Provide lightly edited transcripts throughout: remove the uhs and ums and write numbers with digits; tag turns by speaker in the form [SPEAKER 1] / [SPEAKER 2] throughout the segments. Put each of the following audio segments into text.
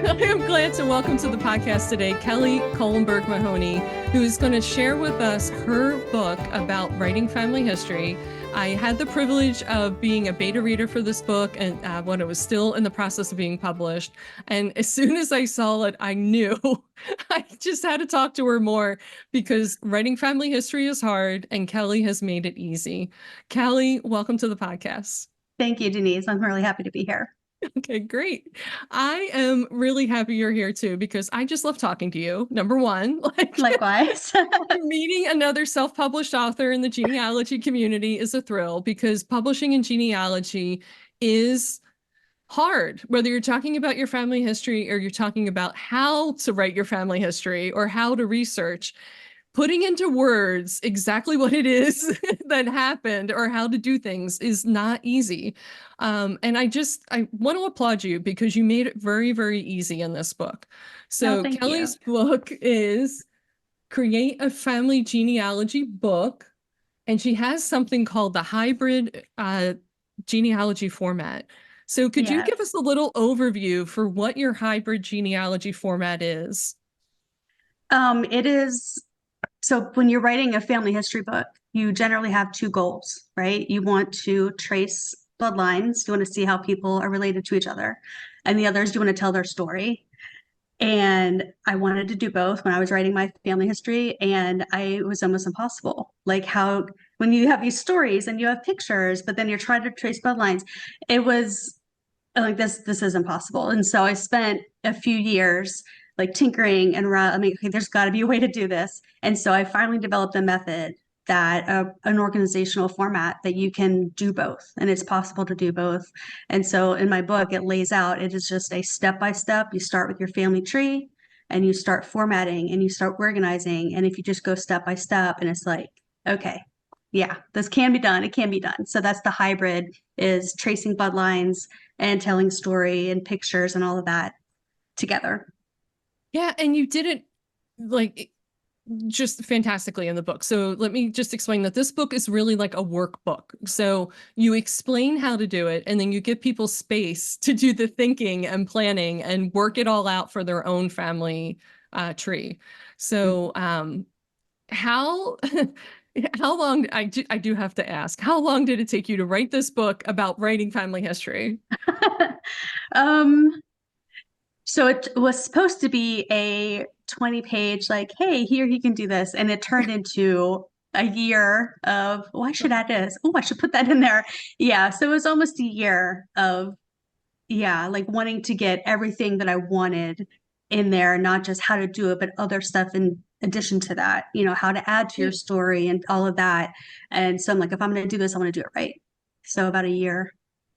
[SPEAKER 1] I am glad to welcome to the podcast today Kelly Mahoney, who is going to share with us her book about writing family history. I had the privilege of being a beta reader for this book and when it was still in the process of being published. And as soon as I saw it, I knew I just had to talk to her more because writing family history is hard and Kelly has made it easy. Kelly, welcome to the podcast.
[SPEAKER 2] Thank you, Denise. I'm really happy to be here.
[SPEAKER 1] Okay, great. I am really happy you're here too, because I just love talking to you. Number one,
[SPEAKER 2] Likewise.
[SPEAKER 1] meeting another self-published author in the genealogy community is a thrill because publishing in genealogy is hard, whether you're talking about your family history or you're talking about how to write your family history or how to research. Putting into words exactly what it is that happened or how to do things is not easy. And I want to applaud you because you made it very, very easy in this book. So Kelly's book is Create a Family Genealogy Book. And she has something called the Hybrid Genealogy Format. So could you give us a little overview for what your hybrid genealogy format is?
[SPEAKER 2] It is. So when you're writing a family history book, you generally have two goals, right? You want to trace bloodlines. You want to see how people are related to each other. And the other is you want to tell their story. And I wanted to do both when I was writing my family history, and it was almost impossible. Like how when you have these stories and you have pictures, but then you're trying to trace bloodlines, it was like this is impossible. And so I spent a few years like tinkering and okay, there's got to be a way to do this. And so I finally developed a method that an organizational format that you can do both, and it's possible to do both. And so in my book, it lays out, it is just a step-by-step. You start with your family tree and you start formatting and you start organizing. And if you just go step by step, and it's like, okay, yeah, this can be done. It can be done. So that's the hybrid, is tracing bloodlines and telling story and pictures and all of that together.
[SPEAKER 1] Yeah, and you did it just fantastically in the book. So let me just explain that this book is really like a workbook. So you explain how to do it, and then you give people space to do the thinking and planning and work it all out for their own family tree. So how long, I do have to ask, how long did it take you to write this book about writing family history?
[SPEAKER 2] So it was supposed to be a 20-page, like, hey, here you can do this. And it turned into a year of, oh, I should add this. Oh, I should put that in there. Yeah. So it was almost a year of, like wanting to get everything that I wanted in there, not just how to do it, but other stuff in addition to that, how to add to your story and all of that. And so I'm like, if I'm going to do this, I want to do it right. So about a year.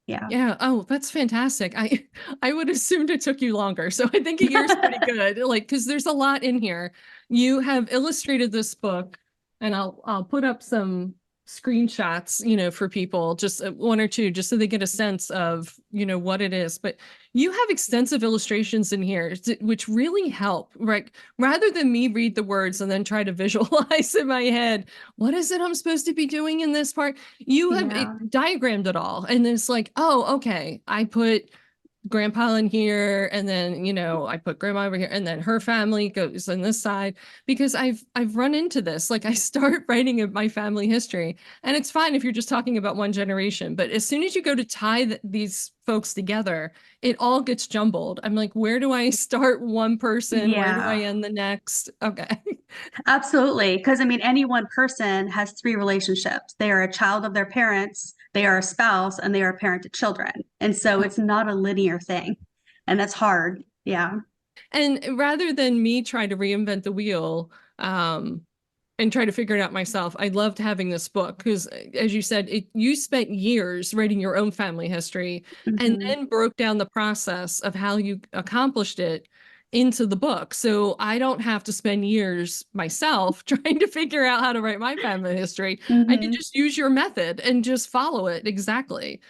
[SPEAKER 2] Yeah.
[SPEAKER 1] Yeah. Oh, that's fantastic. I would assumed it took you longer. So I think a year's pretty good. Because there's a lot in here. You have illustrated this book, and I'll put up some screenshots, for people, just one or two, just so they get a sense of, what it is. But you have extensive illustrations in here, which really help, right? Rather than me read the words and then try to visualize in my head, what is it I'm supposed to be doing in this part? You have diagrammed it all. And it's like, oh, okay, I put grandpa in here, and then I put grandma over here, and then her family goes on this side, because I've run into this. Like, I start writing my family history, and it's fine if you're just talking about one generation, but as soon as you go to tie these folks together, it all gets jumbled. I'm like, where do I start one person? Where do I end the next? Okay.
[SPEAKER 2] Absolutely. Because any one person has three relationships. They are a child of their parents, they are a spouse, and they are a parent to children. And so it's not a linear thing. And that's hard. Yeah.
[SPEAKER 1] And rather than me try to reinvent the wheel, and try to figure it out myself, I loved having this book because, as you said, you spent years writing your own family history and then broke down the process of how you accomplished it into the book. So I don't have to spend years myself trying to figure out how to write my family history. I can just use your method and just follow it exactly,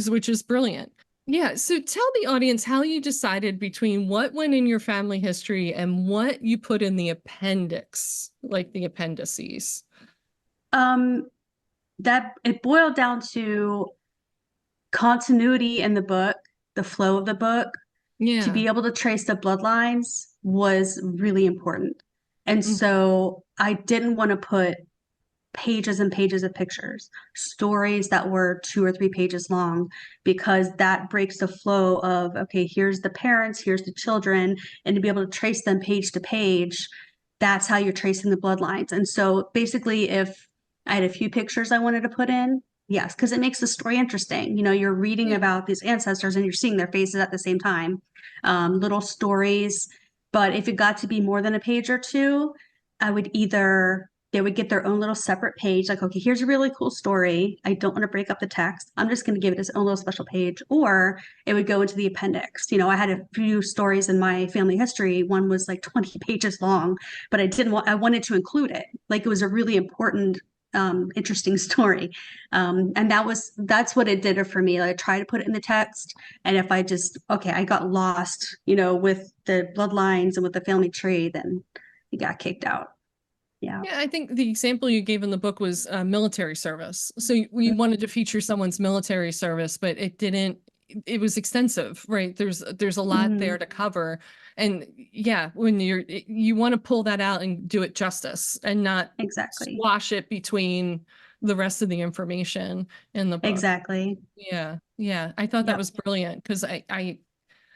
[SPEAKER 1] which is brilliant. Yeah, so tell the audience how you decided between what went in your family history and what you put in the appendix, like the appendices.
[SPEAKER 2] That it boiled down to continuity in the book, the flow of the book, To
[SPEAKER 1] Yeah.
[SPEAKER 2] be able to trace the bloodlines was really important. And
[SPEAKER 1] Mm.
[SPEAKER 2] so I didn't want to put pages and pages of pictures, stories that were 2 or 3 pages long, because that breaks the flow of, okay, here's the parents, here's the children, and to be able to trace them page to page, that's how you're tracing the bloodlines. And so basically, if I had a few pictures I wanted to put in, yes, because it makes the story interesting. You know, you're reading
[SPEAKER 1] Yeah.
[SPEAKER 2] about these ancestors and you're seeing their faces at the same time, little stories. But if it got to be more than a page or two, I would either they would get their own little separate page, like, okay, here's a really cool story. I don't want to break up the text. I'm just going to give it its own little special page, or it would go into the appendix. You know, I had a few stories in my family history. One was like 20 pages long, but I wanted to include it. Like, it was a really important, interesting story. And that's what it did for me. Like, I tried to put it in the text. And if I got lost, with the bloodlines and with the family tree, then he got kicked out. Yeah.
[SPEAKER 1] Yeah, I think the example you gave in the book was military service. So we wanted to feature someone's military service, but it didn't, it was extensive, right? There's a lot
[SPEAKER 2] Mhm.
[SPEAKER 1] there to cover. And yeah, when you want to pull that out and do it justice and not
[SPEAKER 2] Exactly.
[SPEAKER 1] squash it between the rest of the information in the book.
[SPEAKER 2] Exactly.
[SPEAKER 1] Yeah. Yeah. I thought that
[SPEAKER 2] Yep.
[SPEAKER 1] was brilliant because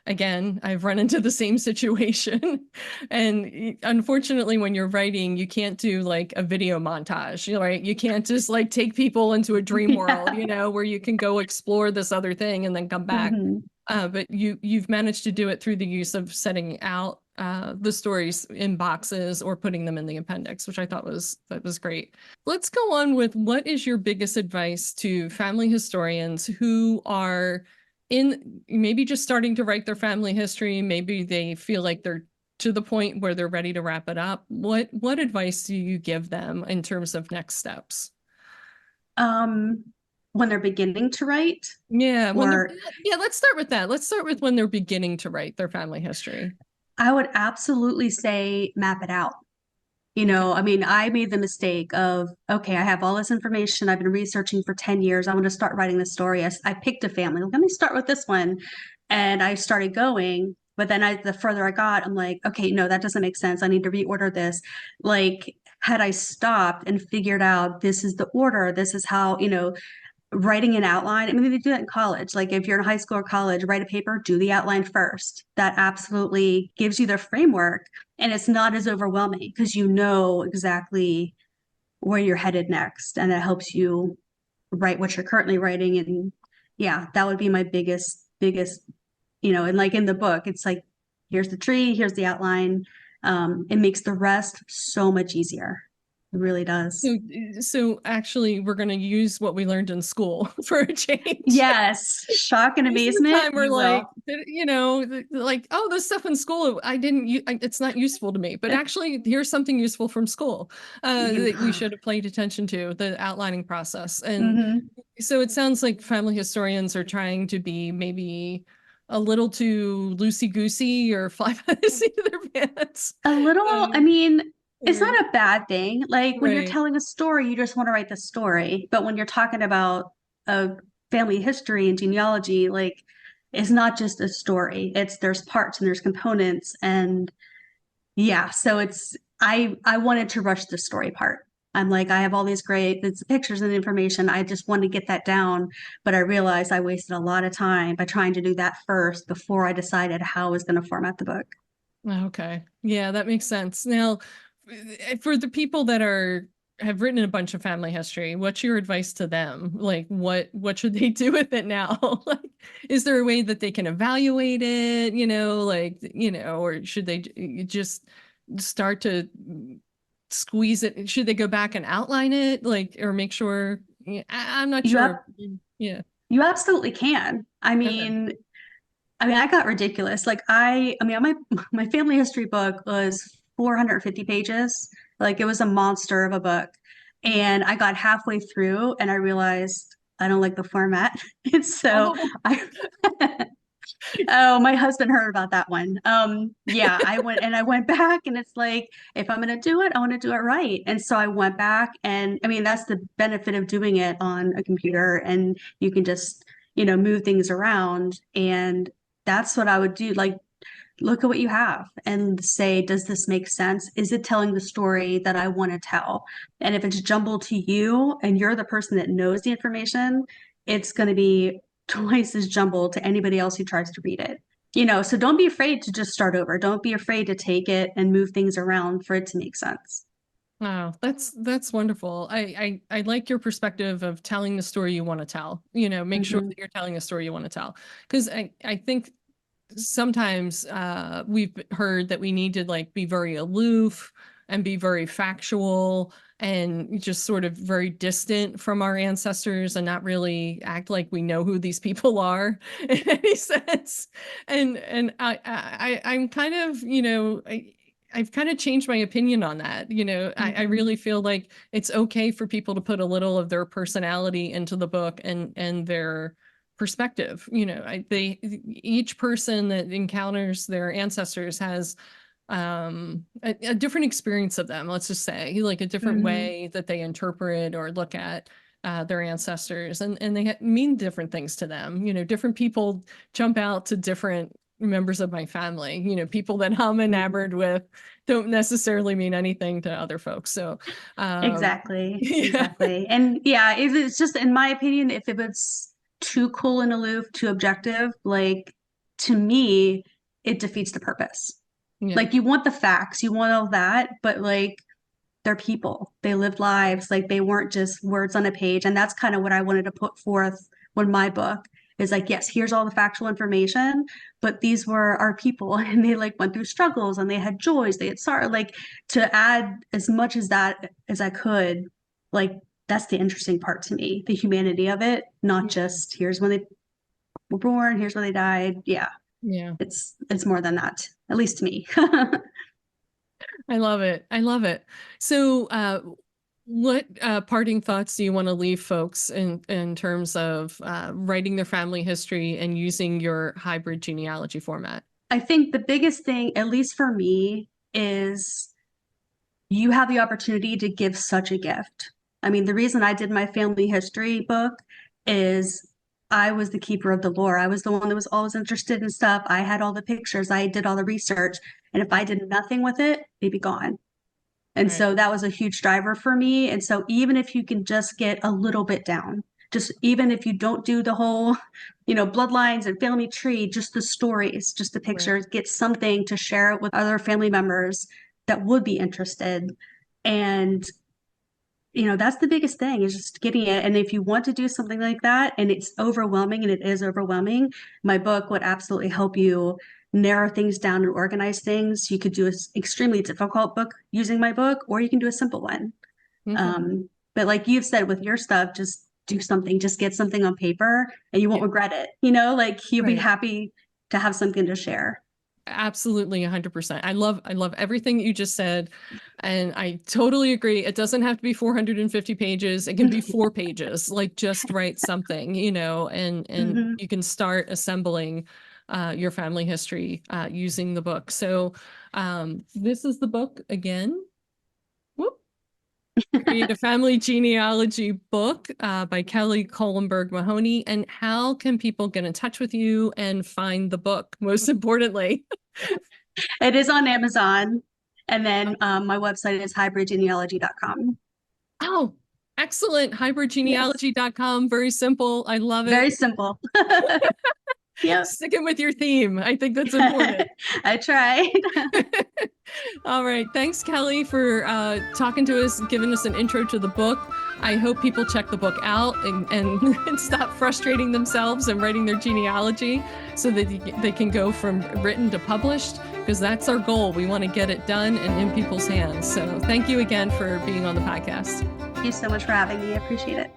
[SPEAKER 1] again, I've run into the same situation. And unfortunately, when you're writing, you can't do like a video montage, right? You can't just like take people into a dream world,
[SPEAKER 2] Yeah.
[SPEAKER 1] where you can go explore this other thing and then come back.
[SPEAKER 2] Hmm.
[SPEAKER 1] But you've managed to do it through the use of setting out the stories in boxes or putting them in the appendix, which I thought was great. Let's go on with what is your biggest advice to family historians who are in maybe just starting to write their family history, maybe they feel like they're to the point where they're ready to wrap it up. What advice do you give them in terms of next steps?
[SPEAKER 2] Um, when they're beginning to write,
[SPEAKER 1] Yeah,
[SPEAKER 2] or
[SPEAKER 1] yeah, let's start with that. Let's start with when they're beginning to write their family history.
[SPEAKER 2] I would absolutely say map it out.
[SPEAKER 1] Okay.
[SPEAKER 2] I mean, I made the mistake of, okay, I have all this information. I've been researching for 10 years. I want to start writing this story. I picked a family. Let me start with this one. And I started going. But then the further I got, I'm like, okay, no, that doesn't make sense. I need to reorder this. Like, had I stopped and figured out this is the order, this is how, writing an outline. I mean, they do that in college. Like, if you're in high school or college, write a paper, do the outline first. That absolutely gives you the framework, and it's not as overwhelming because you know exactly where you're headed next, and that helps you write what you're currently writing. And yeah, that would be my biggest, and like in the book, it's like, here's the tree, here's the outline. It makes the rest so much easier. It really does.
[SPEAKER 1] So actually, we're going to use what we learned in school for a change.
[SPEAKER 2] Yes, shock and
[SPEAKER 1] Most of the
[SPEAKER 2] amazement,
[SPEAKER 1] time we're
[SPEAKER 2] you
[SPEAKER 1] like,
[SPEAKER 2] will.
[SPEAKER 1] like, oh, this stuff in school, I didn't, it's not useful to me. But actually, here's something useful from school
[SPEAKER 2] You,
[SPEAKER 1] that we should have paid attention to, the outlining process. And
[SPEAKER 2] hmm.
[SPEAKER 1] so it sounds like family historians are trying to be maybe a little too loosey-goosey or fly by the seat of their pants.
[SPEAKER 2] A little, I
[SPEAKER 1] Um,
[SPEAKER 2] mean, it's
[SPEAKER 1] or,
[SPEAKER 2] not a bad thing. Like, when you're
[SPEAKER 1] right.
[SPEAKER 2] telling a story, you just want to write the story. But when you're talking about a family history and genealogy, like, it's not just a story. There's parts and there's components, and yeah, so I wanted to rush the story part. I'm like, I have all these great it's pictures and information. I just want to get that down, but I realized I wasted a lot of time by trying to do that first before I decided how I was going to format the book.
[SPEAKER 1] Okay. Yeah, that makes sense. Now, for the people that have written a bunch of family history, what's your advice to them? Like what should they do with it now? Like, is there a way that they can evaluate it, or should they just start to squeeze it? Should they go back and outline it, like, or make sure? Yeah, I'm not
[SPEAKER 2] You have
[SPEAKER 1] sure. Yeah.
[SPEAKER 2] You absolutely can.
[SPEAKER 1] Okay.
[SPEAKER 2] I mean, I got ridiculous. Like, I mean, my family history book was 450 pages. Like, it was a monster of a book. And I got halfway through and I realized I don't like the format. And so
[SPEAKER 1] Oh.
[SPEAKER 2] I oh, my husband heard about that one. Yeah, I went back, and it's like, if I'm gonna do it, I want to do it right. And so I went back, and I mean, that's the benefit of doing it on a computer, and you can just, move things around. And that's what I would do. Like, look at what you have and say, does this make sense? Is it telling the story that I want to tell? And if it's jumbled to you and you're the person that knows the information, it's going to be twice as jumbled to anybody else who tries to read it. So don't be afraid to just start over. Don't be afraid to take it and move things around for it to make sense.
[SPEAKER 1] Wow, that's wonderful. I like your perspective of telling the story you want to tell. Make sure that you're telling a story you want to tell. Because I think sometimes we've heard that we need to like be very aloof and be very factual and just sort of very distant from our ancestors and not really act like we know who these people are in any sense. And I'm kind of, I've kind of changed my opinion on that. I really feel like it's okay for people to put a little of their personality into the book and their perspective. Each person that encounters their ancestors has a different experience of them, let's just say, like a different way that they interpret or look at their ancestors, and they mean different things to them. Different people jump out to different members of my family. People that I'm enamored with don't necessarily mean anything to other folks. So
[SPEAKER 2] Exactly.
[SPEAKER 1] yeah.
[SPEAKER 2] Exactly. And yeah, if it's just, in my opinion, if it was too cool and aloof, too objective, like, to me, it defeats the purpose.
[SPEAKER 1] Yeah.
[SPEAKER 2] Like, you want the facts, you want all that, but like, they're people. They lived lives. Like, they weren't just words on a page. And that's kind of what I wanted to put forth when my book is like, yes, here's all the factual information, but these were our people and they like went through struggles and they had joys, they had sorrow. Like, to add as much as that as I could, like, that's the interesting part to me, the humanity of it, not just here's when they were born, here's when they died. Yeah.
[SPEAKER 1] Yeah.
[SPEAKER 2] It's more than that, at least to me.
[SPEAKER 1] I love it. I love it. So, what parting thoughts do you want to leave folks in terms of writing their family history and using your hybrid genealogy format?
[SPEAKER 2] I think the biggest thing, at least for me, is you have the opportunity to give such a gift. I mean, the reason I did my family history book is I was the keeper of the lore. I was the one that was always interested in stuff. I had all the pictures, I did all the research. And if I did nothing with it, it'd be gone. And so that was a huge driver for me. And so even if you can just get a little bit down, just even if you don't do the whole, bloodlines and family tree, just the stories, just the pictures, get something to share it with other family members that would be interested. And that's the biggest thing, is just getting it. And if you want to do something like that and it's overwhelming, and it is overwhelming, my book would absolutely help you narrow things down and organize things. You could do an extremely difficult book using my book, or you can do a simple one. But like you've said with your stuff, just do something, just get something on paper and you won't regret it. Like, you'll be happy to have something to share.
[SPEAKER 1] Absolutely, 100%. I love everything you just said, and I totally agree. It doesn't have to be 450 pages. It can be 4 pages. Like, just write something, and you can start assembling your family history using the book. So this is the book again. Whoop. Create a Family Genealogy Book by Kelly Mahoney. And how can people get in touch with you and find the book, most importantly?
[SPEAKER 2] It is on Amazon. And then my website is hybridgenealogy.com.
[SPEAKER 1] Oh, excellent. Hybridgenealogy.com. Very simple. I love it.
[SPEAKER 2] Very simple. Yeah.
[SPEAKER 1] Sticking with your theme. I think that's important.
[SPEAKER 2] I tried.
[SPEAKER 1] All right. Thanks, Kelly, for talking to us, giving us an intro to the book. I hope people check the book out and stop frustrating themselves and writing their genealogy so that they can go from written to published, because that's our goal. We want to get it done and in people's hands. So thank you again for being on the podcast.
[SPEAKER 2] Thank you so much for having me. I appreciate it.